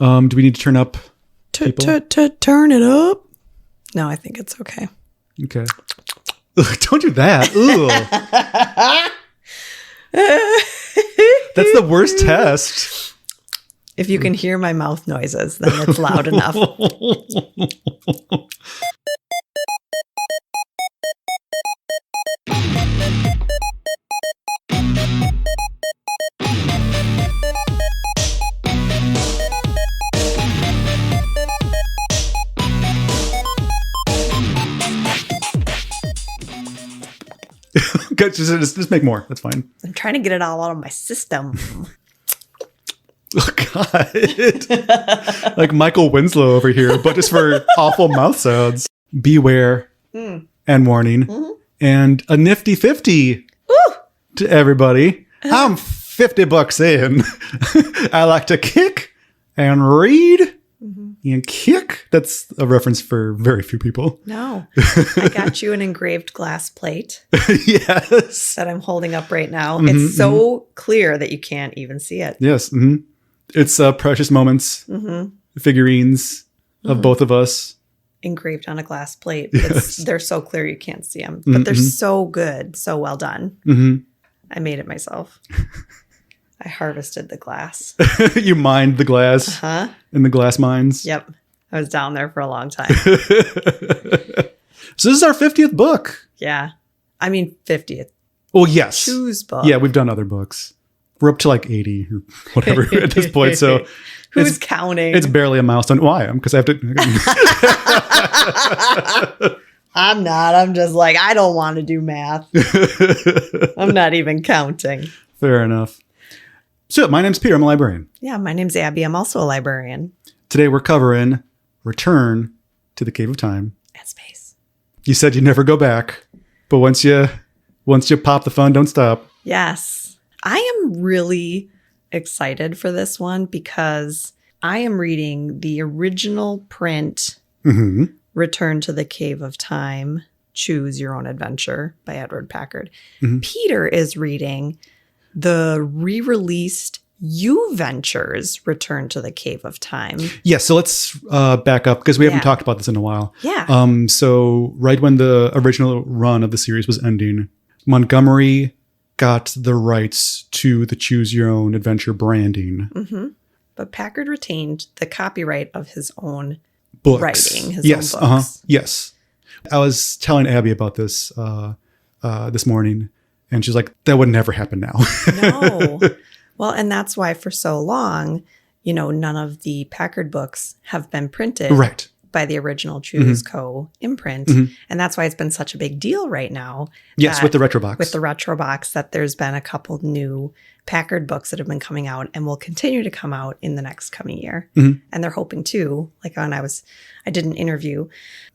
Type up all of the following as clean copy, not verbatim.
Do we need to turn up people? Turn it up? No, I think it's okay. Okay. Ugh, don't do that. Ooh. That's the worst test. If you can hear my mouth noises, then it's loud enough. Good, just make more. That's fine. I'm trying to get it all out of my system. Oh, God. Like Michael Winslow over here, but just for awful mouth sounds. Beware and warning. And a nifty 50 to everybody. I'm $50 in. I like to kick and read and kick. That's a reference for very few people. No. I got you an engraved glass plate. Yes. That I'm holding up right now. It's so clear that you can't even see it. Yes. It's precious moments, figurines of both of us. Engraved on a glass plate. Yes. They're so clear you can't see them. But they're so good. So well done. I made it myself. I harvested the glass. You mined the glass in the glass mines? Yep. I was down there for a long time. So this is our 50th book. Yeah. I mean, 50th. Well, yes. Choose book. Yeah, we've done other books. We're up to like 80 or whatever at this point. So who's counting? It's barely a milestone. Why? Because I have to. I'm not. I'm just like, I don't want to do math. I'm not even counting. Fair enough. So my name's Peter. I'm a librarian. Yeah, my name's Abby. I'm also a librarian. Today we're covering Return to the Cave of Time. And Space. You said you'd never go back, but once you pop the fun, don't stop. Yes. I am really excited for this one because I am reading the original print Return to the Cave of Time, Choose Your Own Adventure by Edward Packard. Peter is reading the re-released You Ventures Return to the Cave of Time. Yeah, so let's back up because we haven't talked about this in a while. Yeah. So right when the original run of the series was ending, Montgomery got the rights to the Choose Your Own Adventure branding. But Packard retained the copyright of his own books. Writing, his own books. Yes. I was telling Abby about this this morning, and she's like, that would never happen now. No. Well, and that's why for so long, none of the Packard books have been printed by the original Choose Co. imprint. And that's why it's been such a big deal right now. Yes, with the retro box. With the retro box, that there's been a couple new Packard books that have been coming out and will continue to come out in the next coming year. And they're hoping to, I did an interview.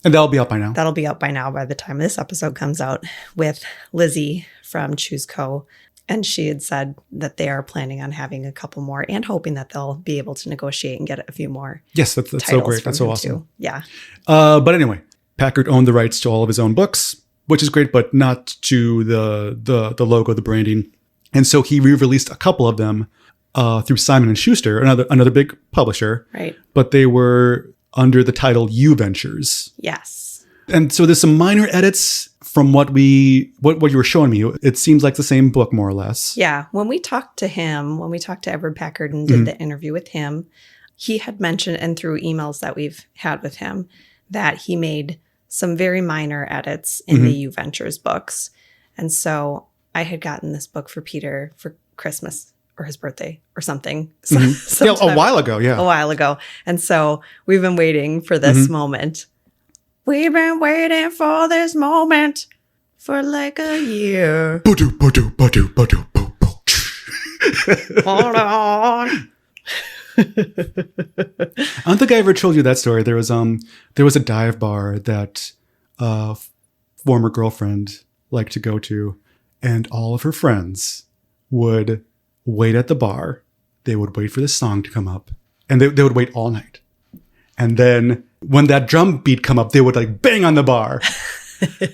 And that'll be out by now. That'll be out by now by the time this episode comes out with Lizzie from Choose Co. And she had said that they are planning on having a couple more and hoping that they'll be able to negotiate and get a few more. Yes, that's so great. That's so awesome. Too. Yeah. But anyway, Packard owned the rights to all of his own books, which is great, but not to the logo, the branding. And so he re-released a couple of them through Simon & Schuster, another big publisher. Right. But they were under the title You Ventures. Yes. And so there's some minor edits from what you were showing me. It seems like the same book, more or less. Yeah. When we talked to Edward Packard and did the interview with him, he had mentioned, and through emails that we've had with him, that he made some very minor edits in the You Ventures books. And so I had gotten this book for Peter for Christmas or his birthday or something. Yeah, a while ago. Yeah. A while ago. And so we've been waiting for this moment. We've been waiting for this moment for like a year. Hold on. I don't think I ever told you that story. There was a dive bar that former girlfriend liked to go to, and all of her friends would wait at the bar. They would wait for the song to come up, and they would wait all night. And then when that drum beat come up, they would like bang on the bar.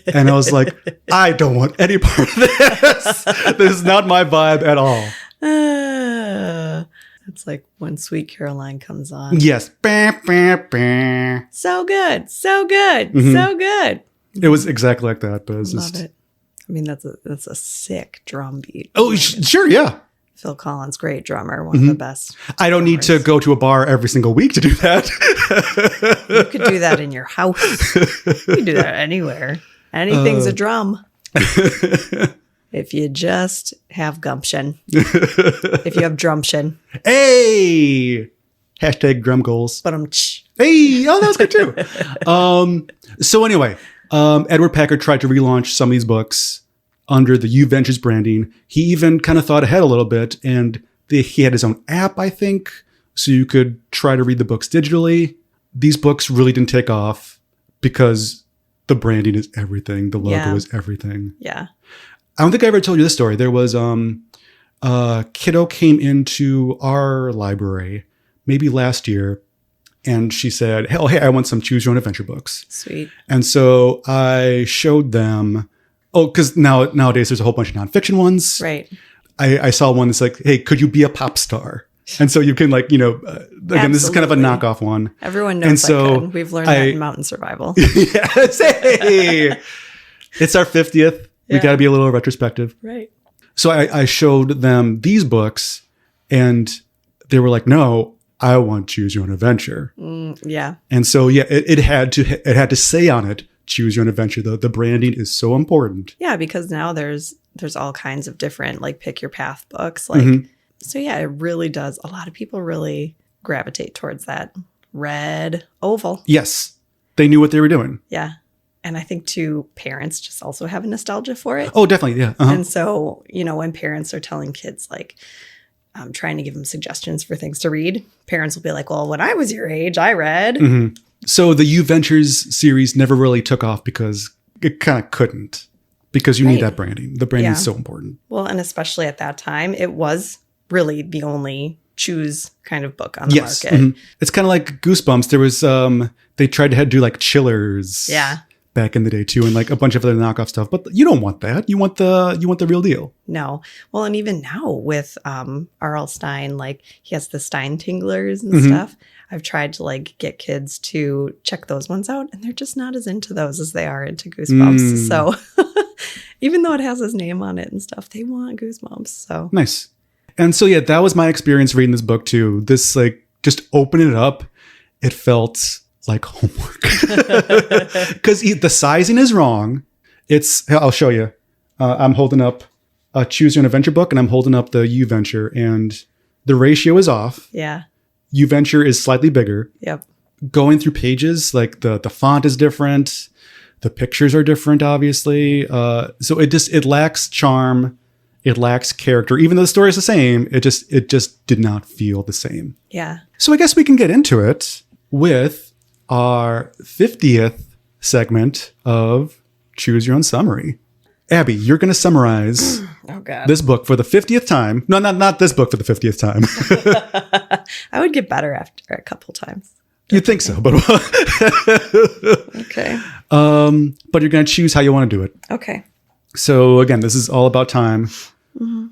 And I was like, I don't want any part of this. This is not my vibe at all. It's like when Sweet Caroline comes on. Yes. Bah, bah, bah. So good. So good. Mhm. So good. It was exactly like that, but it's Love just... it. I mean, that's a sick drum beat. Oh, sure, yeah. Phil Collins, great drummer, one of the best. I don't need to drummers. go to a bar every single week to do that. You could do that in your house. You could do that anywhere. Anything's a drum. If you just have gumption. If you have drumtion. Hey! Hashtag drum goals. But Hey! Oh, that was good too. So anyway, Edward Packard tried to relaunch some of these books under the U Ventures branding. He even kind of thought ahead a little bit, and he had his own app, I think, so you could try to read the books digitally. These books really didn't take off because the branding is everything. The logo is everything. Yeah. I don't think I ever told you this story. There was a kiddo came into our library maybe last year, and she said, hey, I want some Choose Your Own Adventure books. Sweet. And so I showed them, because nowadays there's a whole bunch of nonfiction ones. Right. I saw one that's like, hey, could you be a pop star? And so you can again, this is kind of a knockoff one. Everyone knows and so I could. We've learned that in Mountain Survival. Yes, hey! It's our 50th. We got to be a little retrospective. Right. So I showed them these books, and they were like, no, I want Choose Your Own Adventure. Yeah. And so, it had to say on it, Choose Your Own Adventure. The branding is so important. Yeah, because now there's all kinds of different like pick your path books. Like, so yeah, it really does. A lot of people really gravitate towards that red oval. Yes. They knew what they were doing. Yeah. And I think too, parents just also have a nostalgia for it. Oh, definitely. Yeah. Uh-huh. And so, when parents are telling kids like, trying to give them suggestions for things to read, parents will be like, well, when I was your age, I read. So the U Ventures series never really took off because it kind of couldn't, because you need that branding. The branding is so important. Well, and especially at that time, it was really the only choose kind of book on the market. It's kind of like Goosebumps. There was, they tried to do like chillers. Yeah. Back in the day too, and like a bunch of other knockoff stuff, but you don't want that. You want the real deal. No, well, and even now with R.L. Stine, like he has the Stine Tinglers and stuff. I've tried to like get kids to check those ones out, and they're just not as into those as they are into Goosebumps. So even though it has his name on it and stuff, they want Goosebumps. So nice. And so that was my experience reading this book too. This like just opening it up, it felt like homework because the sizing is wrong. I'll show you. I'm holding up a Choose Your Own Adventure book, and I'm holding up the U Venture, and the ratio is off. Yeah. U Venture is slightly bigger. Yep. Going through pages, like the font is different. The pictures are different, obviously. So it lacks charm. It lacks character. Even though the story is the same, it just did not feel the same. Yeah. So I guess we can get into it with our 50th segment of Choose Your Own Summary. Abby, you're going to summarize this book for the 50th time. No, not this book for the 50th time. I would get better after a couple times. You'd think so, but okay. But you're going to choose how you want to do it. Okay. So again, this is all about time.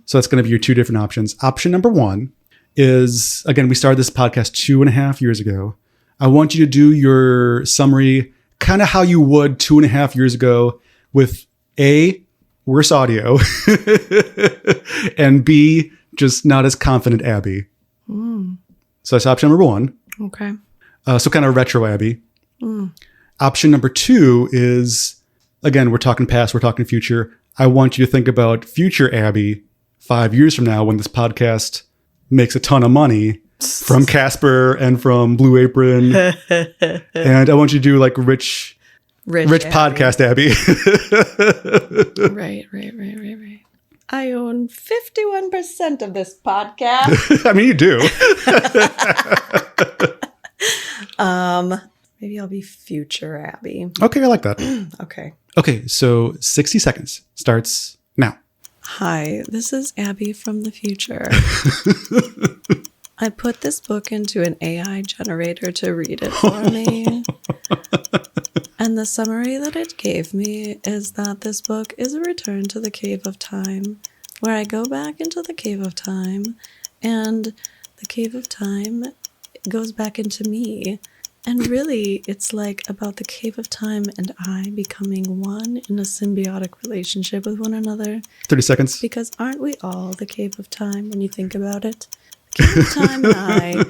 So that's going to be your two different options. Option number one is, again, we started this podcast 2.5 years ago. I want you to do your summary kind of how you would 2.5 years ago with A, worse audio, and B, just not as confident Abby. So that's option number one. Okay. So kind of retro Abby. Option number two is, again, we're talking past, we're talking future. I want you to think about future Abby 5 years from now when this podcast makes a ton of money from Casper and from Blue Apron. And I want you to do like rich podcast Abby. Right. I own 51% of this podcast. I mean, you do. Maybe I'll be future Abby. Okay, I like that. Okay. Okay, so 60 seconds starts now. Hi, this is Abby from the future. I put this book into an AI generator to read it for me. And the summary that it gave me is that this book is a return to the cave of time, where I go back into the cave of time and the Cave of Time goes back into me. And really, it's like about the Cave of Time and I becoming one in a symbiotic relationship with one another. 30 seconds. Because aren't we all the Cave of Time when you think about it? The Cave of Time and I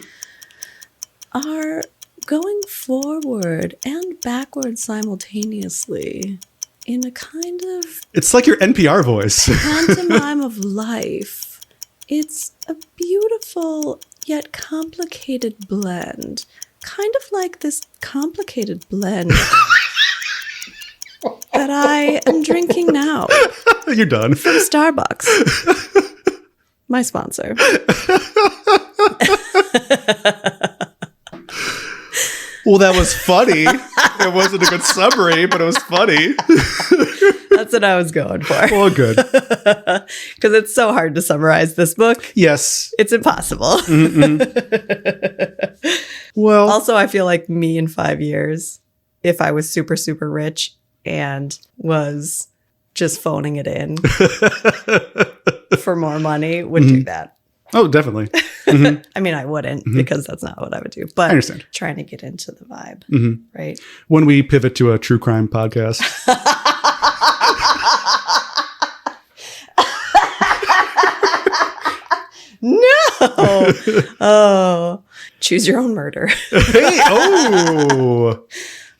are going forward and backward simultaneously in a kind of... It's like your NPR voice. pantomime of life. It's a beautiful yet complicated blend. Kind of like this complicated blend that I am drinking now. You're done. From Starbucks. My sponsor. Well, that was funny. It wasn't a good summary, but it was funny. That's what I was going for. Well, good. Because it's so hard to summarize this book. Yes. It's impossible. Well, Also, I feel like me in 5 years, if I was super, super rich and was just phoning it in for more money, would do that. oh, definitely. I mean, I wouldn't because that's not what I would do. But I understand. Trying to get into the vibe, right? When we pivot to a true crime podcast. No. Oh, choose your own murder. Hey, oh.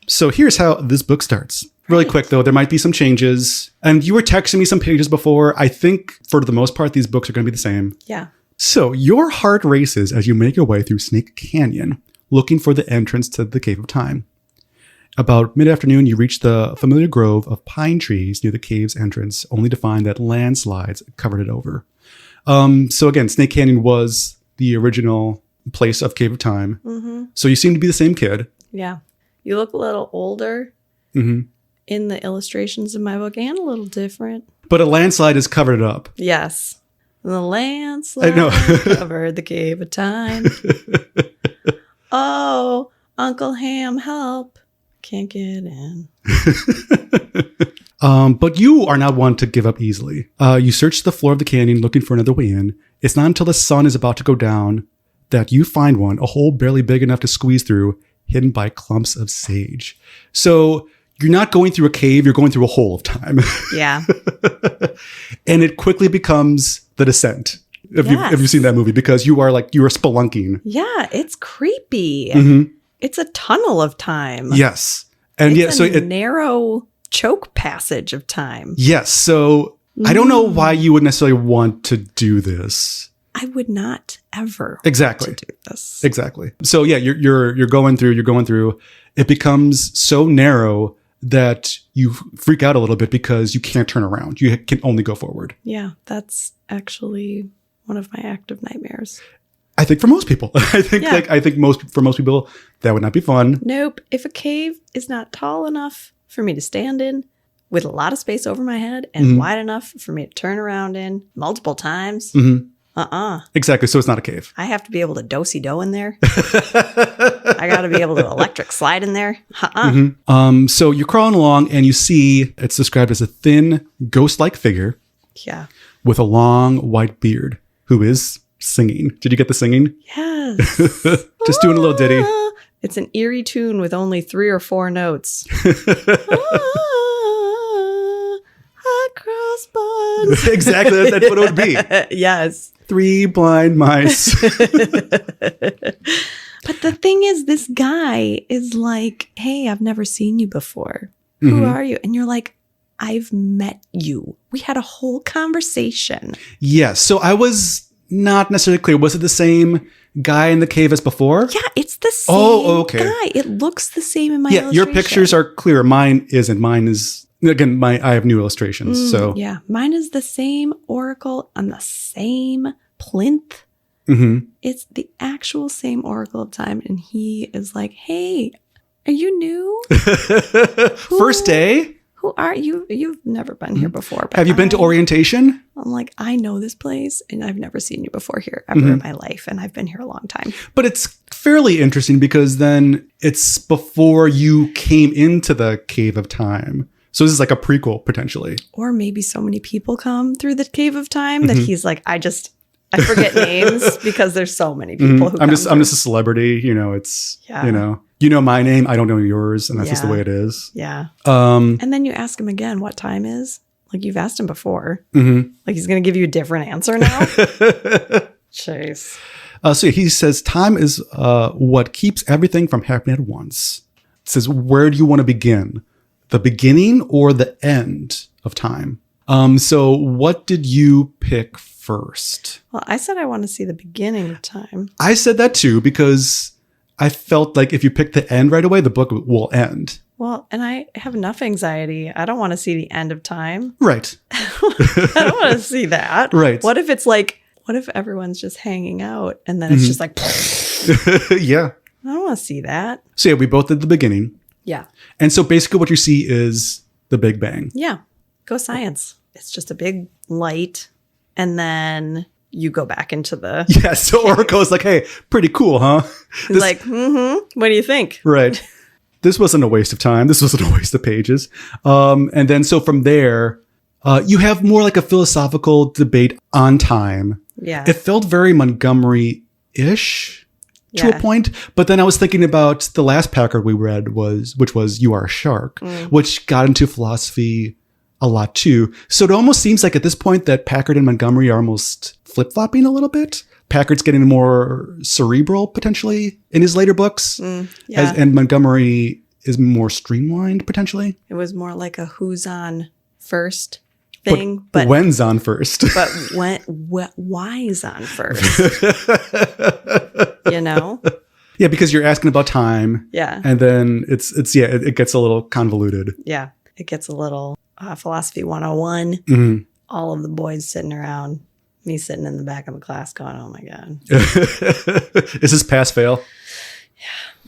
So here's how this book starts. Really quick, though, there might be some changes. And you were texting me some pages before. I think for the most part, these books are going to be the same. Yeah. So your heart races as you make your way through Snake Canyon, looking for the entrance to the Cave of Time. About mid-afternoon, you reach the familiar grove of pine trees near the cave's entrance, only to find that landslides covered it over. So again, Snake Canyon was the original place of Cave of Time. Mm-hmm. So you seem to be the same kid. Yeah. You look a little older in the illustrations in my book and a little different. But a landslide has covered it up. Yes. The landslide covered the Cave of Time. Oh, Uncle Ham, help. Can't get in. But you are not one to give up easily. You search the floor of the canyon looking for another way in. It's not until the sun is about to go down that you find one, a hole barely big enough to squeeze through, hidden by clumps of sage. So you're not going through a cave, you're going through a hole of time. Yeah. And it quickly becomes The Descent. If you've seen that movie, because you are spelunking. Yeah, it's creepy. It's a tunnel of time. Yes. And it's a narrow choke passage of time. Yes. So I don't know why you would necessarily want to do this. I would not ever exactly want to do this. Exactly. So yeah, you're going through. It becomes so narrow that you freak out a little bit because you can't turn around. You can only go forward. Yeah, that's actually one of my active nightmares. I think for most people, for most people, that would not be fun. Nope. If a cave is not tall enough for me to stand in, with a lot of space over my head and wide enough for me to turn around in multiple times, Exactly. So it's not a cave. I have to be able to do-si-do in there. I got to be able to electric slide in there. So you're crawling along and you see it's described as a thin, ghost-like figure. Yeah. With a long white beard who is singing. Did you get the singing? Yes. Just doing a little ditty. It's an eerie tune with only 3 or 4 notes. I cross buns. Exactly. That's what it would be. Yes. 3 blind mice. But the thing is, this guy is like, hey, I've never seen you before. Who are you? And you're like, I've met you. We had a whole conversation. Yes. So I was not necessarily clear. Was it the same guy in the cave as before? Yeah, it's the same guy. It looks the same in my illustration. Your pictures are clear. Mine isn't. Mine is, again, I have new illustrations. So yeah, mine is the same oracle on the same plinth. It's the actual same oracle of time. And he is like, hey, are you new? First day? Who are you? You've never been here before. But have you been to orientation? I'm like, I know this place and I've never seen you before here ever in my life. And I've been here a long time. But it's fairly interesting because then it's before you came into the Cave of Time. So this is like a prequel potentially. Or maybe so many people come through the Cave of Time that he's like, I just I forget names because there's so many people who I'm just a celebrity, it's my name, I don't know yours, and that's just the way it is. Yeah. And then you ask him again what time is. Like you've asked him before. Mm-hmm. Like he's going to give you a different answer now. Chase. So he says time is what keeps everything from happening at once. It says, where do you want to begin? The beginning or the end of time? So what did you pick first? Well, I said I want to see the beginning of time. I said that too, because I felt like if you pick the end right away, the book will end. Well, and I have enough anxiety. I don't want to see the end of time. Right. I don't want to see that. Right. What if everyone's just hanging out and then it's just like, yeah. I don't want to see that. So yeah, we both did the beginning. Yeah. And so basically what you see is the Big Bang. Yeah. Go science. It's just a big light. And then you go back into the... Yeah, so Oracle's like, hey, pretty cool, huh? He's like, what do you think? Right. This wasn't a waste of time. This wasn't a waste of pages. And then so from there, you have more like a philosophical debate on time. Yeah. It felt very Montgomery-ish to a point. But then I was thinking about the last Packard we read, which was You Are a Shark, which got into philosophy a lot too. So it almost seems like at this point that Packard and Montgomery are almost flip-flopping a little bit. Packard's getting more cerebral potentially in his later books. And Montgomery is more streamlined potentially. It was more like a who's on first thing. But when's on first? But why's on first? Yeah, because you're asking about time. Yeah. And then it gets a little convoluted. Yeah. It gets a little philosophy 101. All of the boys sitting around, me sitting in the back of the class going, oh my God. Is this pass fail?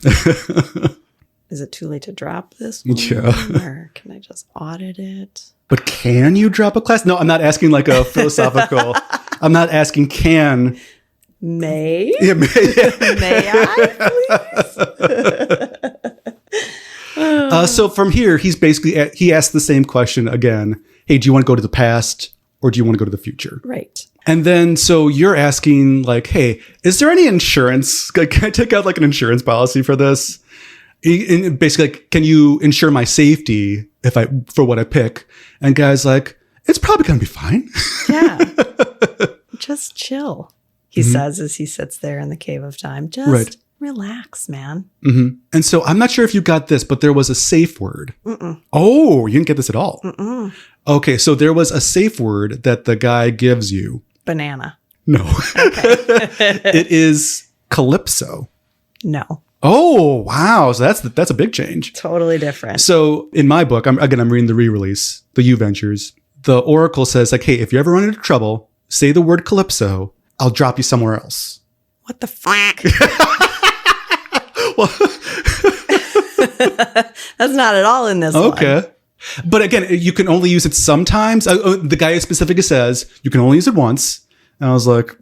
Yeah. Is it too late to drop this one? Yeah. Or can I just audit it? But can you drop a class? No, I'm not asking like a philosophical. I'm not asking can. May? Yeah, may I, please? So from here, he asked the same question again. Hey, do you want to go to the past or do you want to go to the future? Right. And then, so you're asking like, hey, is there any insurance? Can I take out like an insurance policy for this? And basically, like, can you insure my safety for what I pick? And guy's like, it's probably going to be fine. Yeah. Just chill. He says as he sits there in the cave of time. Just relax, man. And so I'm not sure if you got this, but there was a safe word. Oh, you didn't get this at all. Okay, so there was a safe word that the guy gives you. Banana. No. Okay. It is calypso. No. Oh, wow. So that's a big change. Totally different. So in my book, I'm reading the re-release, The U Ventures. The Oracle says like, hey, if you ever run into trouble, say the word calypso. I'll drop you somewhere else. What the fuck? That's not at all in this one. Okay. But again, you can only use it sometimes. The guy specifically says you can only use it once. And I was like,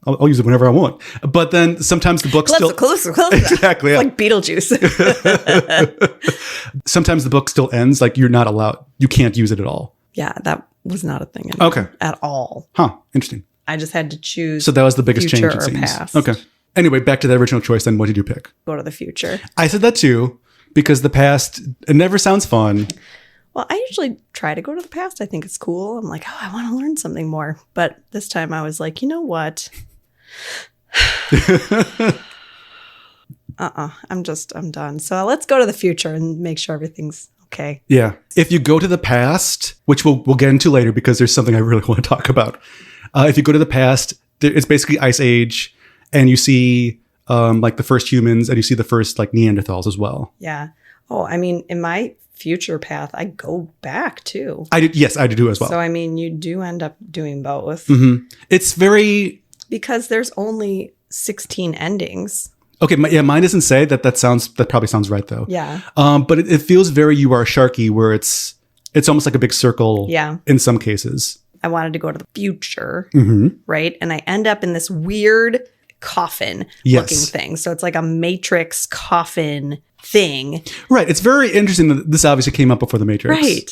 I'll use it whenever I want. But then sometimes the book Close. Exactly. Yeah. Like Beetlejuice. Sometimes the book still ends like you're not allowed. You can't use it at all. Yeah, that was not a thing at all. Huh. Interesting. I just had to choose. So that was the biggest change, it or seems. Past. Okay. Anyway, back to the original choice then. What did you pick? Go to the future. I said that too, because the past, it never sounds fun. Well, I usually try to go to the past. I think it's cool. I'm like, oh, I want to learn something more. But this time I was like, you know what? I'm done. So let's go to the future and make sure everything's okay. Yeah. If you go to the past, which we'll get into later because there's something I really want to talk about. If you go to the past, it's basically Ice Age, and you see like the first humans, and you see the first like Neanderthals as well. Yeah. Oh, I mean, in my future path, I go back too. I did too as well. So I mean, you do end up doing both. It's very because there's only 16 endings. Okay, mine doesn't say that. That probably sounds right though. Yeah. But it feels very You Are a Sharky, where it's almost like a big circle. Yeah. In some cases. I wanted to go to the future, right? And I end up in this weird coffin-looking thing. So it's like a Matrix coffin thing. Right. It's very interesting that this obviously came up before the Matrix. Right.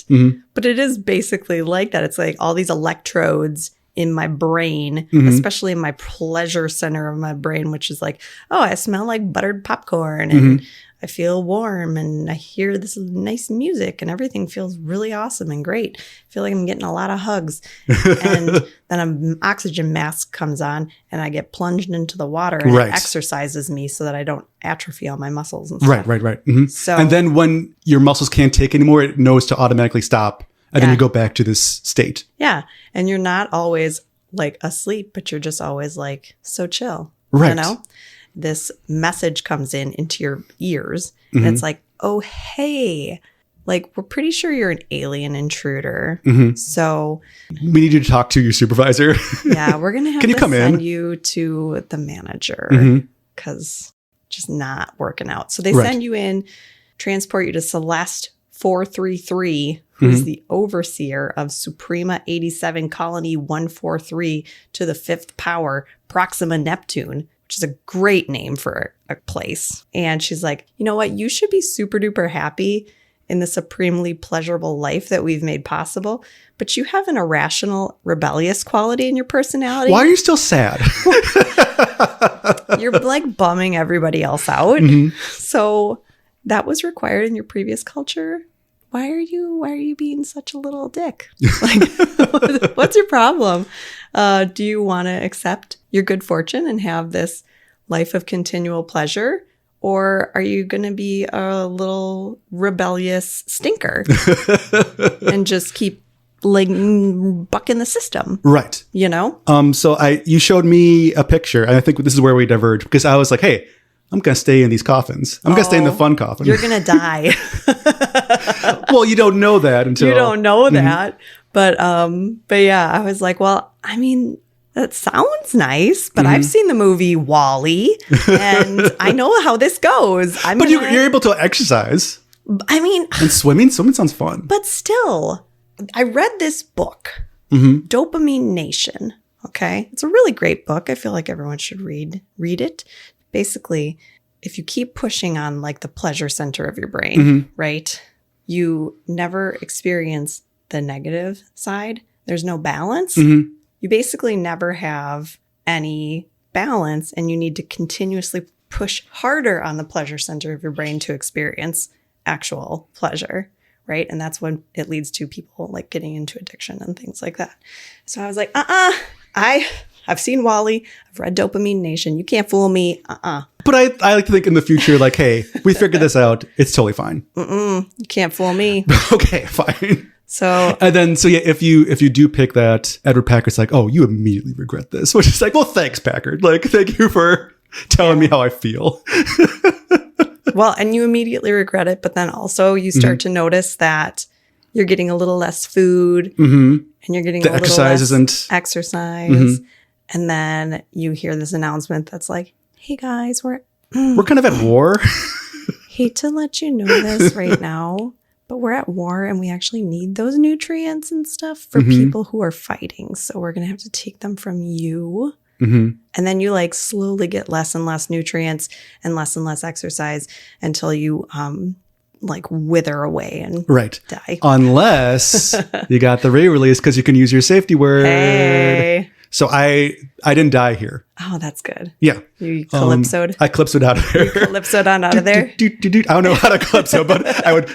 But it is basically like that. It's like all these electrodes in my brain, especially in my pleasure center of my brain, which is like, oh, I smell like buttered popcorn and I feel warm and I hear this nice music and everything feels really awesome and great. I feel like I'm getting a lot of hugs. And then an oxygen mask comes on and I get plunged into the water and it exercises me so that I don't atrophy all my muscles and stuff. Right. So, and then when your muscles can't take anymore, it knows to automatically stop. And then you go back to this state. Yeah. And you're not always like asleep, but you're just always like so chill. Right. You know? This message comes into your ears and it's like, oh, hey, like we're pretty sure you're an alien intruder. So we need you to talk to your supervisor. Yeah, we're going to have to send you to the manager because just not working out. So they send you in, transport you to Celeste 433, who's the overseer of Suprema 87 Colony 143 to the fifth power, Proxima Neptune, which is a great name for a place. And she's like, you know what? You should be super duper happy in the supremely pleasurable life that we've made possible. But you have an irrational, rebellious quality in your personality. Why are you still sad? You're like bumming everybody else out. So that was required in your previous culture. Why are you being such a little dick? Like, what's your problem? Do you want to accept your good fortune and have this life of continual pleasure? Or are you going to be a little rebellious stinker and just keep like bucking the system? Right. You know? So you showed me a picture, and I think this is where we diverge, because I was like, hey, I'm going to stay in these coffins. I'm going to stay in the fun coffin. You're going to die. Well, you don't know that until... You don't know that. But yeah, I was like, well, I mean, that sounds nice, but I've seen the movie WALL-E, and I know how this goes. You're able to exercise. I mean... And swimming? Swimming sounds fun. But still, I read this book, Dopamine Nation, okay? It's a really great book. I feel like everyone should read it. Basically, if you keep pushing on like the pleasure center of your brain, right, you never experience the negative side. There's no balance. You basically never have any balance, and you need to continuously push harder on the pleasure center of your brain to experience actual pleasure, right? And that's when it leads to people like getting into addiction and things like that. So I was like, I've seen WALL-E. I've read Dopamine Nation. You can't fool me. But I like to think in the future, like, hey, we figured this out. It's totally fine. You can't fool me. Okay, fine. So yeah, if you do pick that, Edward Packard's like, oh, you immediately regret this, which is like, well, thanks, Packard. Like, thank you for telling me how I feel. Well, and you immediately regret it, but then also you start to notice that you're getting a little less food, and you're getting a little less exercise. And then you hear this announcement that's like, hey guys, we're kind of at war. Hate to let you know this right now, but we're at war and we actually need those nutrients and stuff for people who are fighting. So we're going to have to take them from you. And then you like slowly get less and less nutrients and less exercise until you like wither away and die. Unless you got the re-release because you can use your safety word. Hey. So I didn't die here. Oh, that's good. Yeah. You calypsoed? I calypsoed out of there. You calypsoed on out of there? I don't know how to calypso, but I would I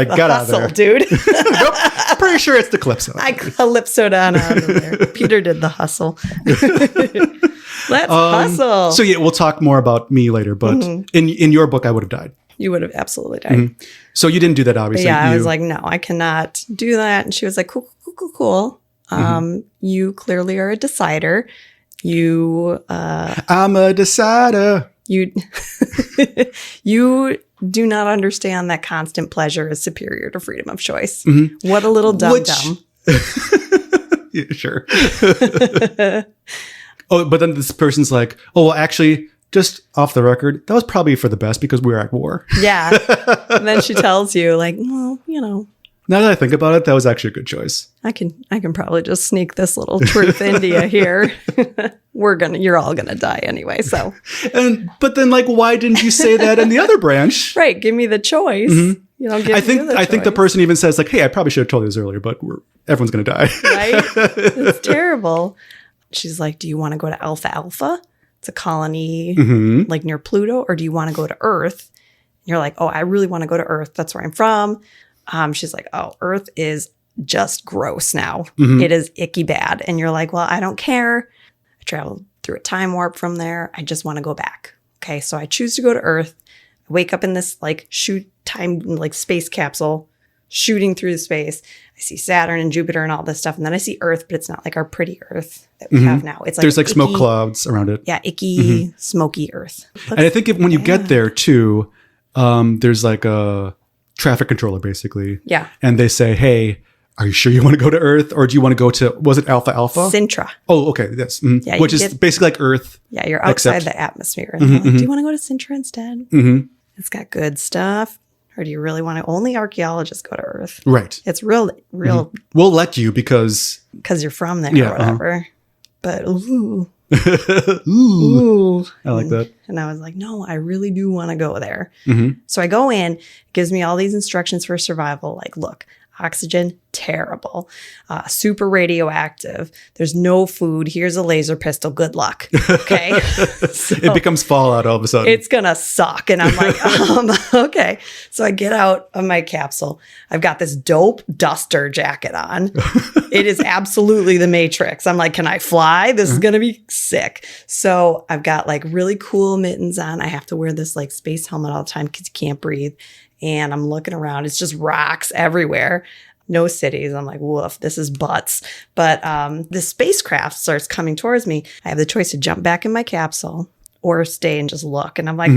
got out of there. Dude. Nope. Pretty sure it's the calypso. I calypsoed on out of there. Peter did the hustle. Let's hustle. So yeah, we'll talk more about me later, but in your book, I would have died. You would have absolutely died. So you didn't do that, obviously. But yeah, I was like, no, I cannot do that. And she was like, cool. You clearly are a decider. I'm a decider. You do not understand that constant pleasure is superior to freedom of choice. What a little dumb. Yeah, sure. Oh, but then this person's like, oh, well, actually, just off the record, that was probably for the best because we were at war. Yeah. And then she tells you like, well, you know. Now that I think about it, that was actually a good choice. I can probably just sneak this little truth into you here. You're all gonna die anyway. So, but then like, why didn't you say that in the other branch? Right, give me the choice. You don't get I think the person even says like, hey, I probably should have told you this earlier, but everyone's going to die. Right? It's terrible. She's like, do you want to go to Alpha Alpha? It's a colony like near Pluto. Or do you want to go to Earth? And you're like, oh, I really want to go to Earth. That's where I'm from. She's like, oh, Earth is just gross now. It is icky bad. And you're like, well, I don't care. I traveled through a time warp from there. I just want to go back. Okay, so I choose to go to Earth. I wake up in this like space capsule shooting through the space. I see Saturn and Jupiter and all this stuff. And then I see Earth, but it's not like our pretty Earth that we have now. It's like there's like icky, smoke clouds around it. Yeah, icky, smoky Earth. And I think when you get there too, there's like a traffic controller basically. Yeah. And they say, hey, are you sure you want to go to Earth or do you want to go to, was it Alpha Alpha? Sintra. Oh, okay. Yes. Yeah, which is basically like Earth. Yeah, you're outside the atmosphere. And they're like, do you want to go to Sintra instead? It's got good stuff. Or do you really want to? Only archaeologists go to Earth. Right. It's real. We'll let you because you're from there or whatever. But ooh. Ooh. I like that. And I was like, no, I really do want to go there. So I go in, it gives me all these instructions for survival. Like, look, oxygen, terrible. Super radioactive. There's no food. Here's a laser pistol. Good luck. Okay. So it becomes Fallout all of a sudden. It's going to suck. And I'm like, okay. So I get out of my capsule. I've got this dope duster jacket on. It is absolutely the Matrix. I'm like, can I fly? This is going to be sick. So I've got like really cool mittens on. I have to wear this like space helmet all the time because you can't breathe. And I'm looking around. It's just rocks everywhere. No cities. I'm like, woof, this is butts. But the spacecraft starts coming towards me. I have the choice to jump back in my capsule or stay and just look. And I'm like,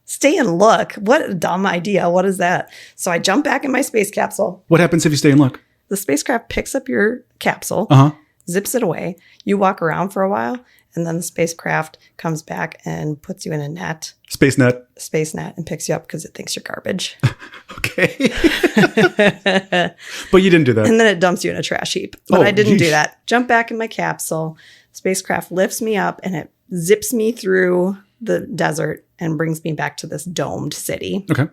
stay and look. What a dumb idea. What is that? So I jump back in my space capsule. What happens if you stay and look? The spacecraft picks up your capsule, zips it away. You walk around for a while. And then the spacecraft comes back and puts you in a net. Space net, and picks you up because it thinks you're garbage. Okay. But you didn't do that. And then it dumps you in a trash heap. But I didn't do that. Jump back in my capsule. Spacecraft lifts me up and it zips me through the desert and brings me back to this domed city. Okay.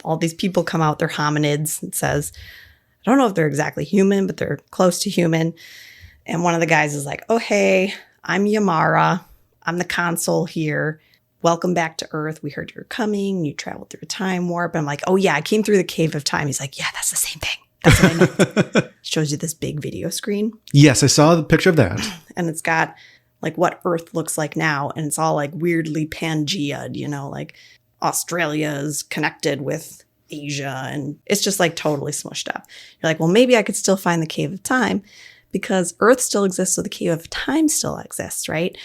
All these people come out. They're hominids. It says, I don't know if they're exactly human, but they're close to human. And one of the guys is like, oh, hey, I'm Yamara. I'm the consul here. Welcome back to Earth. We heard you were coming. You traveled through a time warp. And I'm like, oh, yeah, I came through the cave of time. He's like, yeah, that's the same thing. That's what I meant. Shows you this big video screen. Yes, I saw the picture of that. And it's got like what Earth looks like now. And it's all like weirdly Pangea'd, you know, like Australia's connected with Asia. And it's just like totally smushed up. You're like, well, maybe I could still find the cave of time. Because Earth still exists, so the cave of time still exists, right?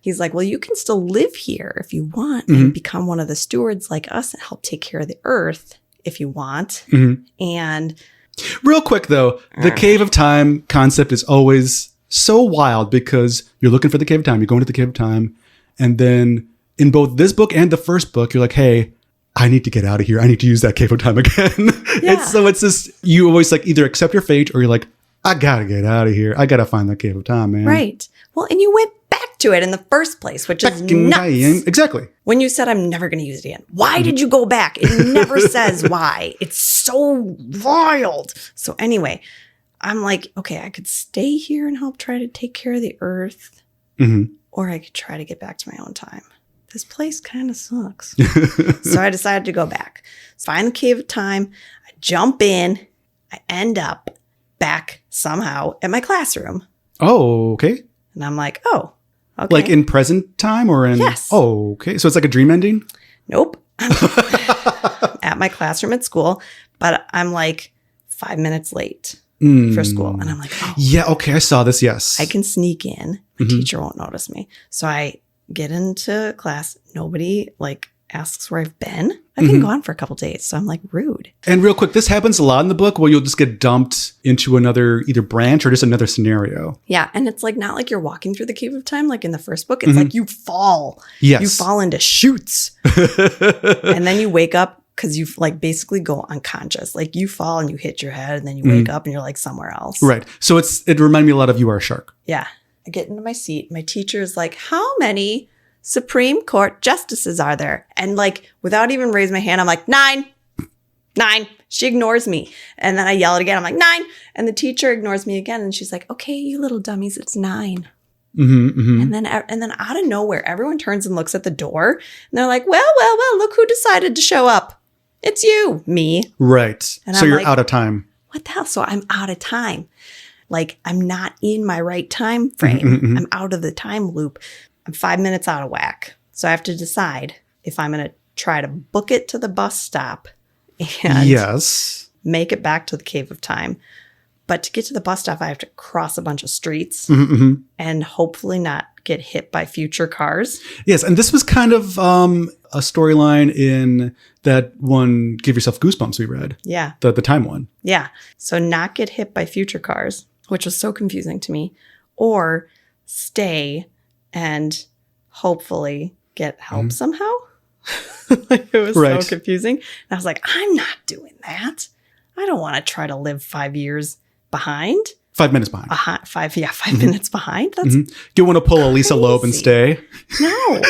He's like, well, you can still live here if you want and become one of the stewards like us and help take care of the Earth if you want. And real quick, though, the cave of time concept is always so wild because you're looking for the cave of time. You're going to the cave of time. And then in both this book and the first book, you're like, hey, I need to get out of here. I need to use that cave of time again. Yeah. So it's just, you always like either accept your fate or you're like, I gotta get out of here. I gotta find that cave of time, man. Right. Well, and you went back to it in the first place, which is nuts. Exactly. When you said, I'm never going to use it again. Why did you go back? It never says why. It's so wild. So anyway, I'm like, okay, I could stay here and help try to take care of the Earth. Or I could try to get back to my own time. This place kind of sucks. So I decided to go back. Find the cave of time. I jump in. I end up back somehow at my classroom. Oh, okay. And I'm like, oh, okay. Like in present time or in? Yes. Oh, okay. So it's like a dream ending? Nope. At my classroom at school, but I'm like 5 minutes late for school. And I'm like, oh. Yeah, okay. I saw this, yes. I can sneak in. My teacher won't notice me. So I get into class. Nobody like asks where I've been. I've been gone for a couple days, so I'm like rude. And real quick, this happens a lot in the book where you'll just get dumped into another either branch or just another scenario. Yeah, and it's like not like you're walking through the cave of time like in the first book. It's like you fall. Yes. You fall into chutes. And then you wake up because you like basically go unconscious. Like you fall and you hit your head and then you wake up and you're like somewhere else. Right. So it reminded me a lot of You Are a Shark. Yeah. I get into my seat. My teacher is like, how many Supreme Court justices are there? And like, without even raising my hand, I'm like, 9. 9. She ignores me. And then I yell it again. I'm like, 9. And the teacher ignores me again. And she's like, okay, you little dummies, it's 9. And then out of nowhere, everyone turns and looks at the door. And they're like, well, look who decided to show up. It's you, me. Right. And so I'm you're like, out of time. What the hell? So I'm out of time. Like, I'm not in my right time frame. I'm out of the time loop. I'm 5 minutes out of whack. So I have to decide if I'm going to try to book it to the bus stop and make it back to the Cave of Time. But to get to the bus stop, I have to cross a bunch of streets and hopefully not get hit by future cars. Yes, and this was kind of a storyline in that one Give Yourself Goosebumps we read. Yeah. The time one. Yeah. So not get hit by future cars, which was so confusing to me, or stay and hopefully get help somehow. Like, it was so confusing. And I was like, I'm not doing that. I don't want to try to live 5 years behind. 5 minutes behind. 5 minutes behind. That's Do you want to pull a Lisa Loeb and stay? No.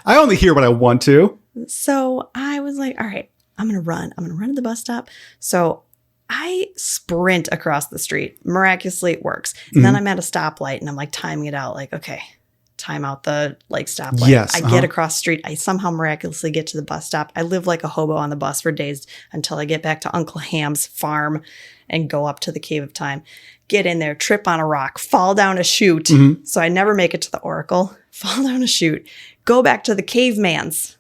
I only hear what I want to. So I was like, all right, I'm going to run. I'm going to run to the bus stop. So I sprint across the street. Miraculously, it works. And then I'm at a stoplight and I'm like timing it out. Like, okay, time out the stoplight. Yes, I get across the street. I somehow miraculously get to the bus stop. I live like a hobo on the bus for days until I get back to Uncle Ham's farm and go up to the Cave of Time. Get in there, trip on a rock, fall down a chute. So I never make it to the Oracle. Fall down a chute. Go back to the caveman's.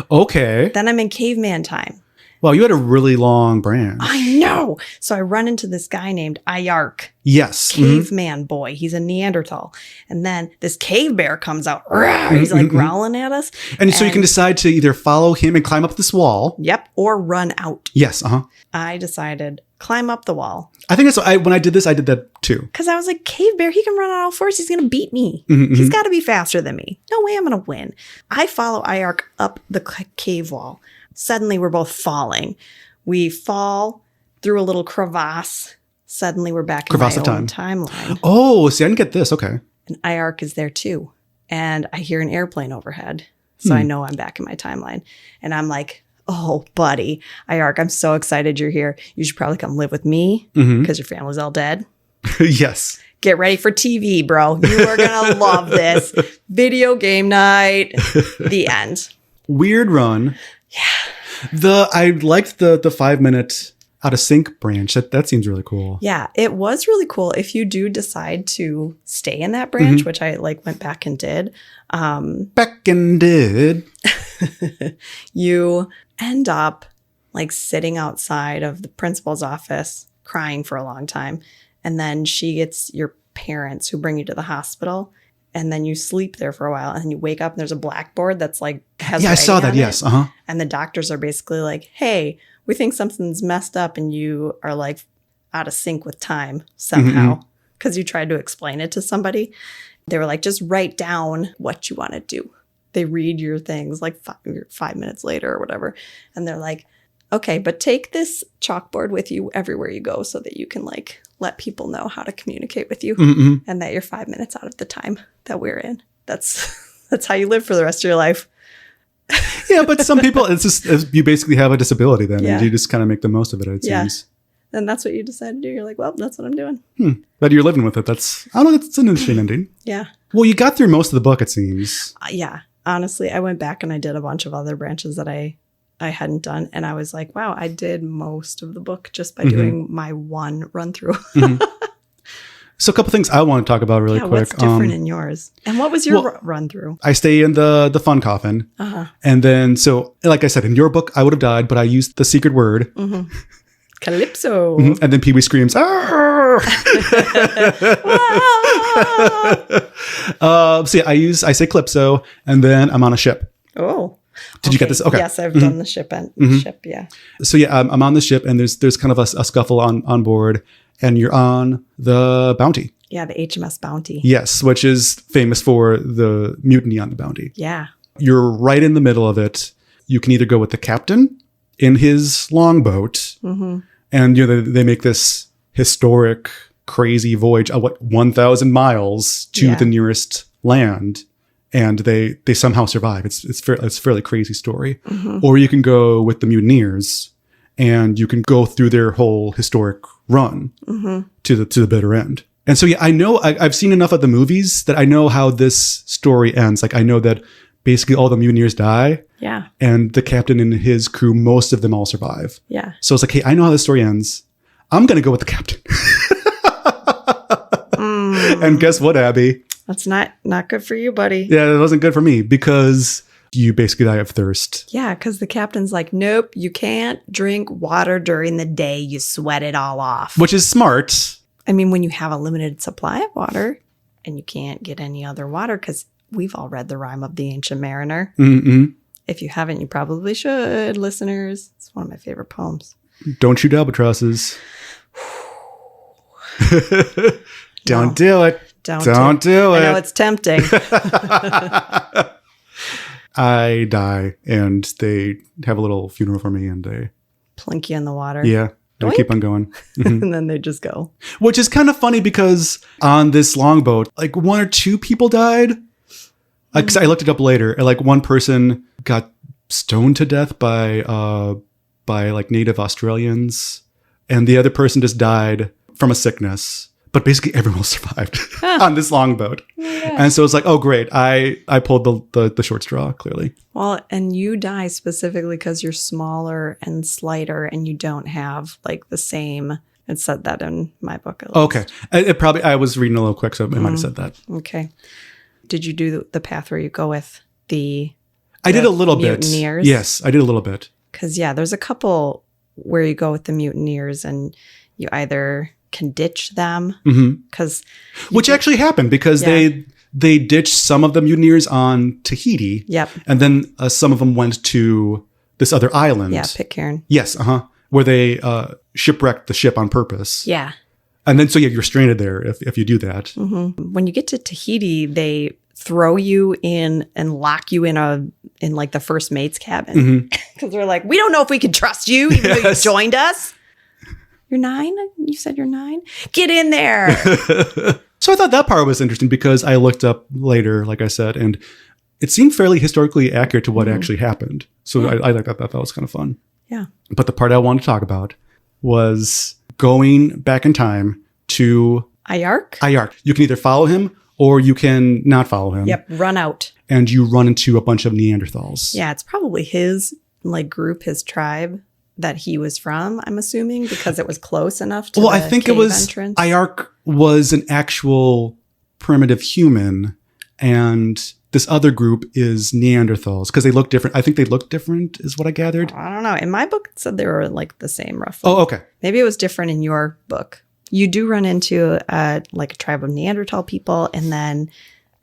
Okay. Then I'm in caveman time. Well, you had a really long branch. I know. So I run into this guy named Ayark. Yes. Caveman boy. He's a Neanderthal. And then this cave bear comes out. He's like growling at us. And so you can decide to either follow him and climb up this wall. Yep. Or run out. Yes. I decided climb up the wall. I think that's when I did this, I did that too. Because I was like, cave bear, he can run on all fours. He's going to beat me. He's got to be faster than me. No way I'm going to win. I follow Ayark up the cave wall. Suddenly, we're both falling. We fall through a little crevasse. Suddenly, we're back in my own timeline. Oh, see, I didn't get this. Okay. And Ayark is there too. And I hear an airplane overhead. So I know I'm back in my timeline. And I'm like, oh, buddy, Ayark, I'm so excited you're here. You should probably come live with me because your family's all dead. Yes. Get ready for TV, bro. You are going to love this. Video game night. The end. Weird run. Yeah. I liked the 5 minute out of sync branch. That seems really cool. Yeah, it was really cool. If you do decide to stay in that branch, which I went back and did. You end up sitting outside of the principal's office crying for a long time. And then she gets your parents who bring you to the hospital. And then you sleep there for a while and then you wake up and there's a blackboard that's has I saw that. Yes. And the doctors are basically like, hey, we think something's messed up and you are out of sync with time somehow because you tried to explain it to somebody. They were like, just write down what you want to do. They read your things 5 minutes later or whatever. And they're like, okay, but take this chalkboard with you everywhere you go so that you can let people know how to communicate with you and that you're 5 minutes out of the time that we're in. That's how you live for the rest of your life. Yeah, but some people, it's just, you basically have a disability then and you just kind of make the most of it seems. And that's what you decide to do. You're like, well, that's what I'm doing. But you're living with it. That's an interesting ending. Yeah. Well, you got through most of the book, it seems. Yeah. Honestly, I went back and I did a bunch of other branches that I hadn't done. And I was like, wow, I did most of the book just by doing my one run through. So a couple things I want to talk about really quick. What's different in yours? And what was your run through? I stay in the fun coffin. And then, so like I said, in your book, I would have died, but I used the secret word. Calypso. And then Pee-wee screams, so yeah, I say Calypso, and then I'm on a ship. Oh. Did you get this? Okay. Yes, I've done the ship. Ship, yeah. So yeah, I'm on the ship, and there's kind of a scuffle on board, and you're on the Bounty. Yeah, the HMS Bounty. Yes, which is famous for the mutiny on the Bounty. Yeah. You're right in the middle of it. You can either go with the captain in his longboat, and they make this historic, crazy voyage of 1,000 miles to the nearest land. and they somehow survive. It's a fairly crazy story. Or you can go with the mutineers, and you can go through their whole historic run to the bitter end. And so, yeah, I know I've seen enough of the movies that I know how this story ends. Like, I know that basically all the mutineers die. Yeah. And the captain and his crew, most of them all survive. Yeah. So it's like, hey, I know how this story ends. I'm going to go with the captain. And guess what, Abby? That's not good for you, buddy. Yeah, it wasn't good for me because you basically die of thirst. Yeah, because the captain's like, nope, you can't drink water during the day. You sweat it all off. Which is smart. I mean, when you have a limited supply of water and you can't get any other water, because we've all read The Rime of the Ancient Mariner. Mm-mm. If you haven't, you probably should, listeners. It's one of my favorite poems. Don't shoot albatrosses. Don't do it. Don't do it. I know it's tempting. I die, and they have a little funeral for me, and they plunk you in the water. Yeah. And keep on going. And then they just go. Which is kind of funny because on this longboat, like 1 or 2 people died. Because I looked it up later, and like one person got stoned to death by like native Australians, and the other person just died from a sickness. But basically everyone survived on this longboat. Yeah. And so it's like, oh, great. I pulled the short straw, clearly. Well, and you die specifically because you're smaller and slighter and you don't have like the same. It said that in my book. Okay. I was reading a little quick, so it might have said that. Okay. Did you do the path where you go with the I did a little mutineers? Bit. Yes, I did a little bit. Because, yeah, there's a couple where you go with the mutineers and you either can ditch them because which actually happened because they ditched some of the mutineers on Tahiti. Yep. And then some of them went to this other island. Yeah, Pitcairn. Yes, where they shipwrecked the ship on purpose. Yeah. And then so you're stranded there if you do that. When you get to Tahiti, they throw you in and lock you in like the first mate's cabin because they're like, we don't know if we can trust you even though you joined us. You're 9? You said you're 9? Get in there. So I thought that part was interesting because I looked up later, like I said, and it seemed fairly historically accurate to what actually happened. So I like that. That was kind of fun. Yeah. But the part I wanted to talk about was going back in time to Ayark. You can either follow him or you can not follow him. Yep. Run out. And you run into a bunch of Neanderthals. Yeah. It's probably his like group, his tribe that he was from, I'm assuming, because it was close enough to I think it was entrance. Ayark was an actual primitive human, and this other group is Neanderthals because they look different. I think they look different, is what I gathered. I don't know. In my book, it said they were like the same, roughly. Oh, okay. Maybe it was different in your book. You do run into like a tribe of Neanderthal people, and then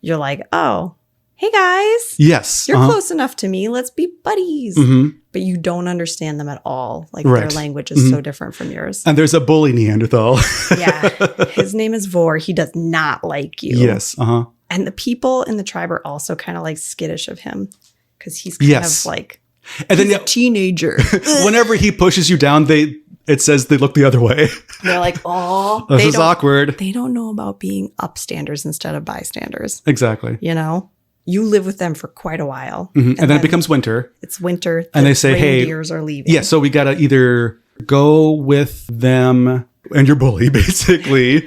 you're like, oh, hey guys. Yes. You're close enough to me. Let's be buddies. But you don't understand them at all. Like their language is so different from yours. And there's a bully Neanderthal. Yeah. His name is Vor. He does not like you. Yes. And the people in the tribe are also kind of like skittish of him because he's kind of like he's a teenager. Whenever he pushes you down, it says they look the other way. They're like, oh, this is awkward. They don't know about being upstanders instead of bystanders. Exactly. You know? You live with them for quite a while. And then it becomes winter. It's winter. And they say, hey, reindeers are leaving. Yeah, so we got to either go with them and your bully, basically.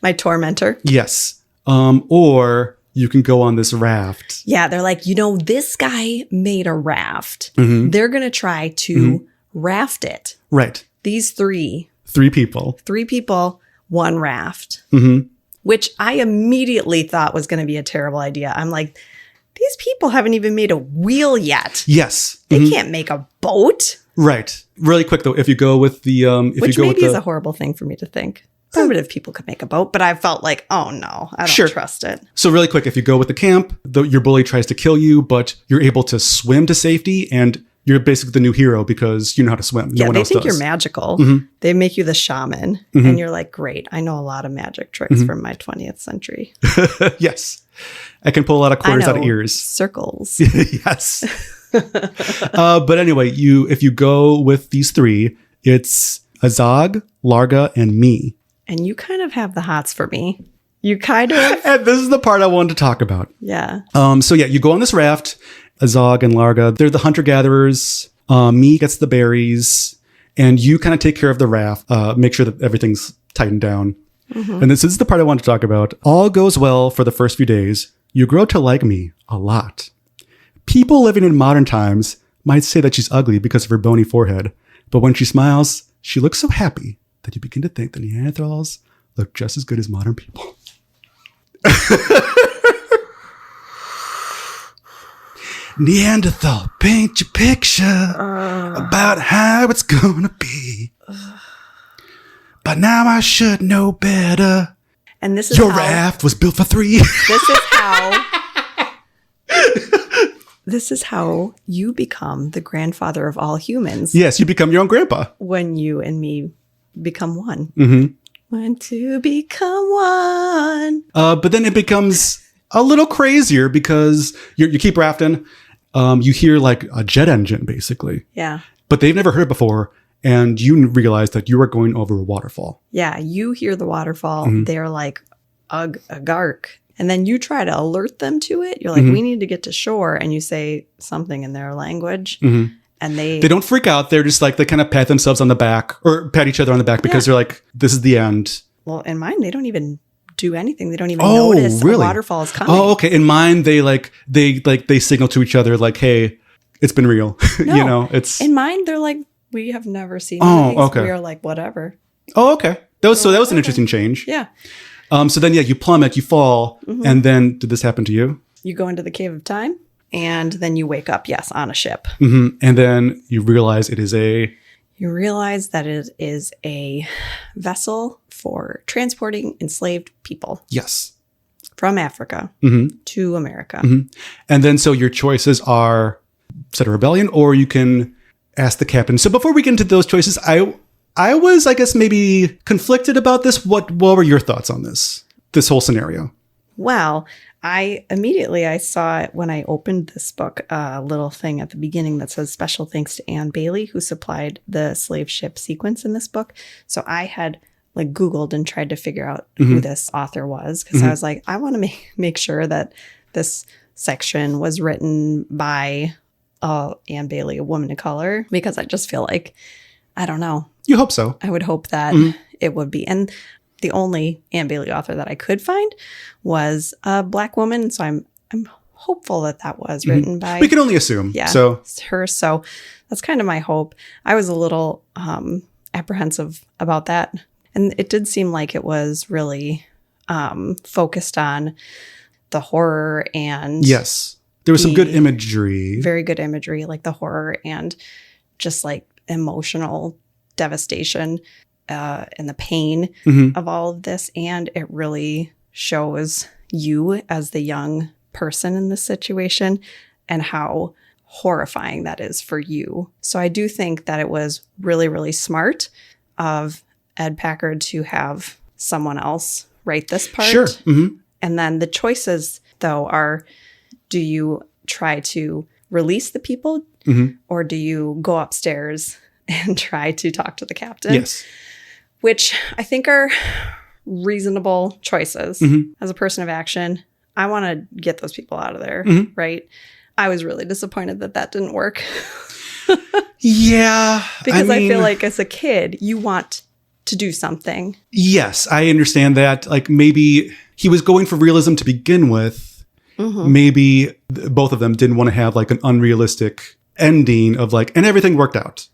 My tormentor. Yes. Or you can go on this raft. Yeah, they're like, this guy made a raft. They're going to try to raft it. Right. These three people, 1 raft. Which I immediately thought was going to be a terrible idea. I'm like, these people haven't even made a wheel yet. Yes. They can't make a boat. Right. Really quick, though, if you go with the... Which maybe is a horrible thing for me to think. Primitive people could make a boat, but I felt like, oh no, I don't trust it. So really quick, if you go with the camp, your bully tries to kill you, but you're able to swim to safety, and you're basically the new hero because you know how to swim. No one else does. They think you're magical. They make you the shaman. And you're like, great, I know a lot of magic tricks from my 20th century. Yes. I can pull a lot of quarters out of ears. Circles. Yes. But anyway, if you go with these 3, it's Azog, Larga, and me. And you kind of have the hots for me. You kind of. And this is the part I wanted to talk about. Yeah. So yeah, you go on this raft. Azog and Larga, they're the hunter-gatherers. Me gets the berries. And you kind of take care of the raft, make sure that everything's tightened down. Mm-hmm. And this is the part I want to talk about. All goes well for the first few days. You grow to like me a lot. People living in modern times might say that she's ugly because of her bony forehead. But when she smiles, she looks so happy that you begin to think that Neanderthals look just as good as modern people. Neanderthal, paint your picture about how it's gonna be. But now I should know better. And this is your raft was built for 3. This is how you become the grandfather of all humans. Yes, you become your own grandpa. When you and me become one. Mm-hmm. When to become one. But then it becomes a little crazier because you keep rafting. You hear like a jet engine, basically. Yeah. But they've never heard it before. And you realize that you are going over a waterfall. Yeah, you hear the waterfall. Mm-hmm. They're like, ugh, a gark. And then you try to alert them to it. You're like, we need to get to shore. And you say something in their language. Mm-hmm. And they don't freak out. They're just like, they kind of pat themselves on the back or pat each other on the back because they're like, this is the end. Well, in mine, they don't even do anything. They don't even notice a waterfall is coming. Oh, okay. In mine, they signal to each other like, hey, it's been real. No, it's in mine, they're like, we have never seen anything. Okay. We are like, whatever. Oh, okay. That was an interesting change. Yeah. So then, you plummet, you fall, and then did this happen to you? You go into the cave of time, and then you wake up, yes, on a ship. Mm-hmm. And then you realize it is You realize that it is a vessel for transporting enslaved people. Yes. From Africa to America. Mm-hmm. And then, so your choices are set a rebellion, or you can ask the captain. So before we get into those choices, I was, I guess, maybe conflicted about this. What were your thoughts on this whole scenario? Well, I saw it when I opened this book, a little thing at the beginning that says special thanks to Anne Bailey, who supplied the slave ship sequence in this book. So I had like Googled and tried to figure out who this author was, because I was like, I want to make sure that this section was written by Anne Bailey, a woman of color, because I just feel like, I don't know. You hope so. I would hope that it would be. And the only Anne Bailey author that I could find was a Black woman. So I'm hopeful that was written by. We can only assume. Yeah, so it's her. So that's kind of my hope. I was a little apprehensive about that. And it did seem like it was really focused on the horror and. Yes. There was some good imagery. Very good imagery, like the horror and just like emotional devastation and the pain of all of this. And it really shows you as the young person in this situation and how horrifying that is for you. So I do think that it was really, really smart of Ed Packard to have someone else write this part. Sure. Mm-hmm. And then the choices, though, are, do you try to release the people or do you go upstairs and try to talk to the captain? Yes. Which I think are reasonable choices. As a person of action, I want to get those people out of there, right? I was really disappointed that didn't work. Yeah. Because I feel like as a kid, you want to do something. Yes, I understand that. Like maybe he was going for realism to begin with. Maybe both of them didn't want to have like an unrealistic ending of like, and everything worked out.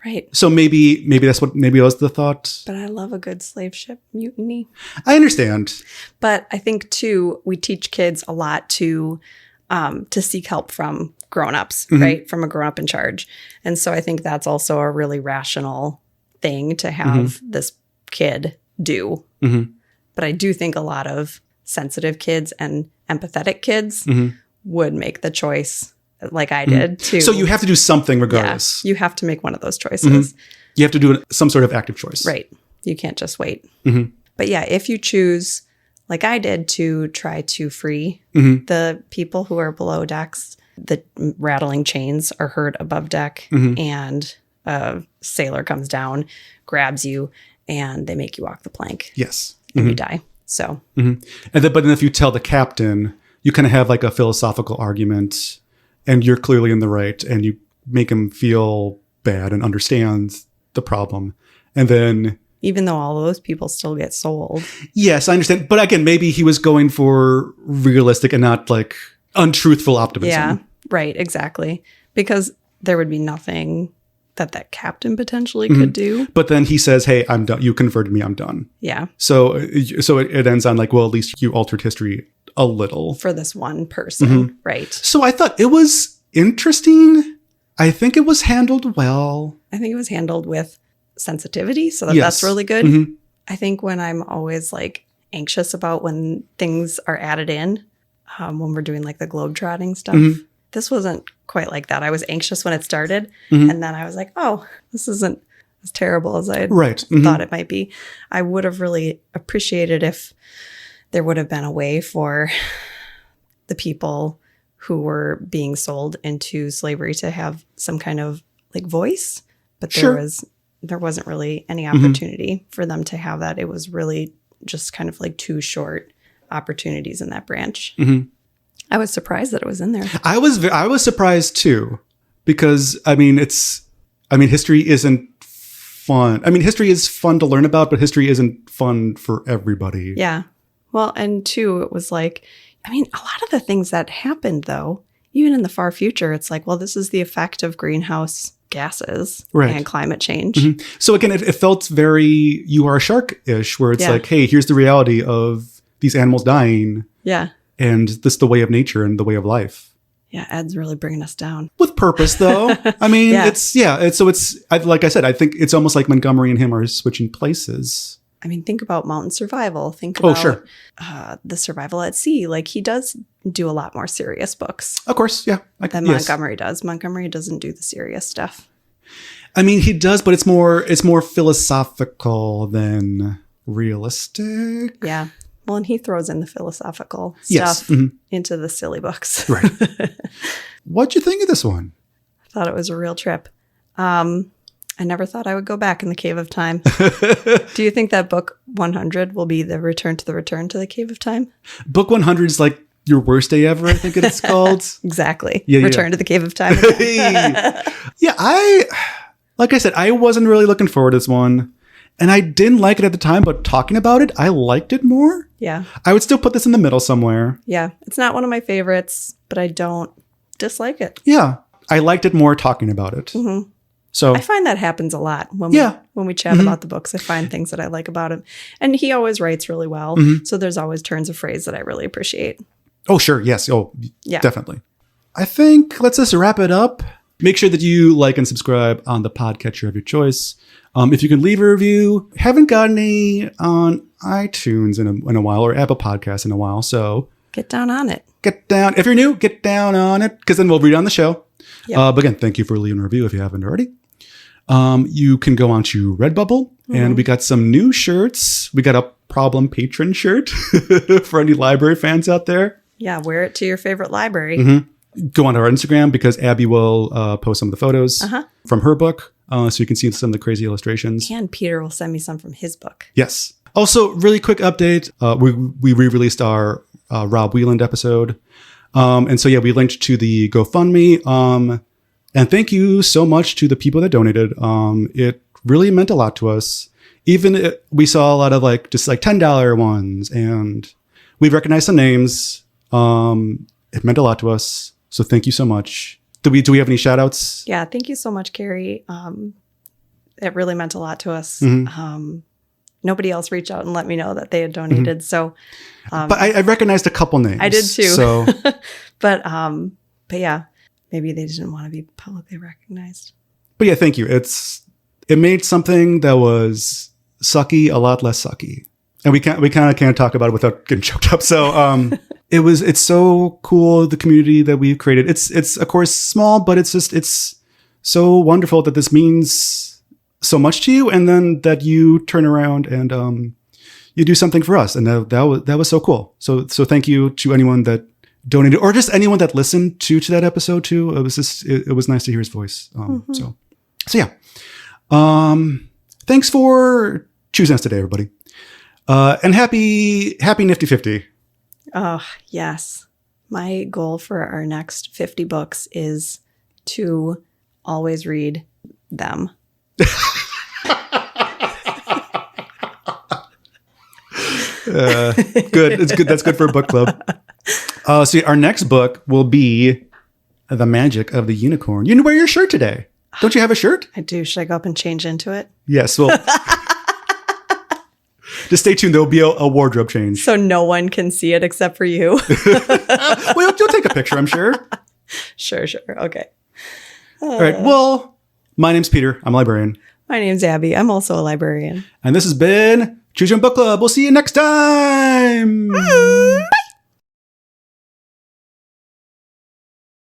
Right. So maybe was the thought. But I love a good slave ship mutiny. I understand. But I think too, we teach kids a lot to seek help from grown-ups, right? From a grown-up in charge. And so I think that's also a really rational thing to have this kid do. But I do think a lot of sensitive kids and empathetic kids would make the choice like I did too. So you have to do something regardless. Yeah, you have to make one of those choices. You have to do some sort of active choice. Right. You can't just wait. But yeah, if you choose, like I did, to try to free the people who are below decks, the rattling chains are heard above deck and a sailor comes down, grabs you, and they make you walk the plank. Yes. And you die. So, And then, but then if you tell the captain, you kind of have like a philosophical argument, and you're clearly in the right, and you make him feel bad and understand the problem. And then, even though all those people still get sold. Yes, I understand. But again, maybe he was going for realistic and not like untruthful optimism. Yeah, right. Exactly. Because there would be nothing that captain potentially could do. But then he says, hey, I'm done. You converted me. I'm done. Yeah. So it ends on like, well, at least you altered history a little. For this one person. Right. So I thought it was interesting. I think it was handled well. I think it was handled with sensitivity. So that's really good. I think when I'm always like anxious about when things are added in, when we're doing like the globetrotting stuff, this wasn't quite like that. I was anxious when it started. And then I was like, oh, this isn't as terrible as I thought it might be. I would have really appreciated if there would have been a way for the people who were being sold into slavery to have some kind of like voice. But there wasn't really any opportunity for them to have that. It was really just kind of like 2 short opportunities in that branch. I was surprised that it was in there. I was surprised too, because history isn't fun. I mean, history is fun to learn about, but history isn't fun for everybody. Yeah. Well, and 2, it was like, I mean, a lot of the things that happened though, even in the far future, it's like, well, this is the effect of greenhouse gases and climate change. So again, it felt very You Are a Shark-ish, where it's like, hey, here's the reality of these animals dying. Yeah. And this is the way of nature and the way of life. Yeah, Ed's really bringing us down. With purpose, though. I mean, like I said, I think it's almost like Montgomery and him are switching places. I mean, think about mountain survival. Think about the survival at sea. Like, he does do a lot more serious books. Of course, yeah. Than Montgomery does. Montgomery doesn't do the serious stuff. I mean, he does, but it's more philosophical than realistic. Yeah. Well, and he throws in the philosophical stuff into the silly books. Right. What'd you think of this one? I thought it was a real trip. I never thought I would go back in the Cave of Time. Do you think that book 100 will be the return to the Cave of Time? Book 100 is like your worst day ever, I think it's called. Exactly. Yeah, return to the Cave of Time. Like I said, I wasn't really looking forward to this one. And I didn't like it at the time, but talking about it, I liked it more. Yeah. I would still put this in the middle somewhere. Yeah. It's not one of my favorites, but I don't dislike it. Yeah. I liked it more talking about it. So I find that happens a lot when we chat about the books. I find things that I like about him. And he always writes really well. So there's always turns of phrase that I really appreciate. Oh, sure. Yes. Oh, yeah. Definitely. I think let's just wrap it up. Make sure that you like and subscribe on the podcatcher of your choice. If you can leave a review, haven't gotten any on iTunes in a while, or Apple Podcasts in a while. So get down on it. If you're new, get down on it, because then we'll read it on the show. Yep. But again, thank you for leaving a review if you haven't already. You can go on to Redbubble, and we got some new shirts. We got a Problem Patron shirt for any library fans out there. Yeah, wear it to your favorite library. Go on our Instagram, because Abby will post some of the photos from her book, so you can see some of the crazy illustrations. And Peter will send me some from his book. Yes. Also, really quick update. We re-released our Rob Wieland episode. And so, we linked to the GoFundMe. And thank you so much to the people that donated. It really meant a lot to us. We saw a lot of just $10 ones, and we recognized some names. It meant a lot to us. So thank you so much. Do we have any shout outs? Yeah. Thank you so much, Carrie. It really meant a lot to us. Nobody else reached out and let me know that they had donated. So, but I recognized a couple names. I did too. So, but yeah, maybe they didn't want to be publicly recognized. But yeah, thank you. It made something that was sucky a lot less sucky, and we kind of can't talk about it without getting choked up. So, it's so cool, the community that we've created. It's of course small, but it's so wonderful that this means so much to you, and then that you turn around and you do something for us, and that was so cool. So thank you to anyone that donated, or just anyone that listened to that episode too. It was nice to hear his voice. So yeah. Thanks for choosing us today, everybody. And happy Nifty 50. Oh, yes. My goal for our next 50 books is to always read them. Good. It's good. That's good for a book club. So our next book will be The Magic of the Unicorn. You didn't wear your shirt today. Don't you have a shirt? I do. Should I go up and change into it? Yes. Well, just stay tuned. There'll be a wardrobe change. So no one can see it except for you. Well, you'll take a picture, I'm sure. Sure. Okay. All right. Well, my name's Peter. I'm a librarian. My name's Abby. I'm also a librarian. And this has been Choose Your Own Book Club. We'll see you next time.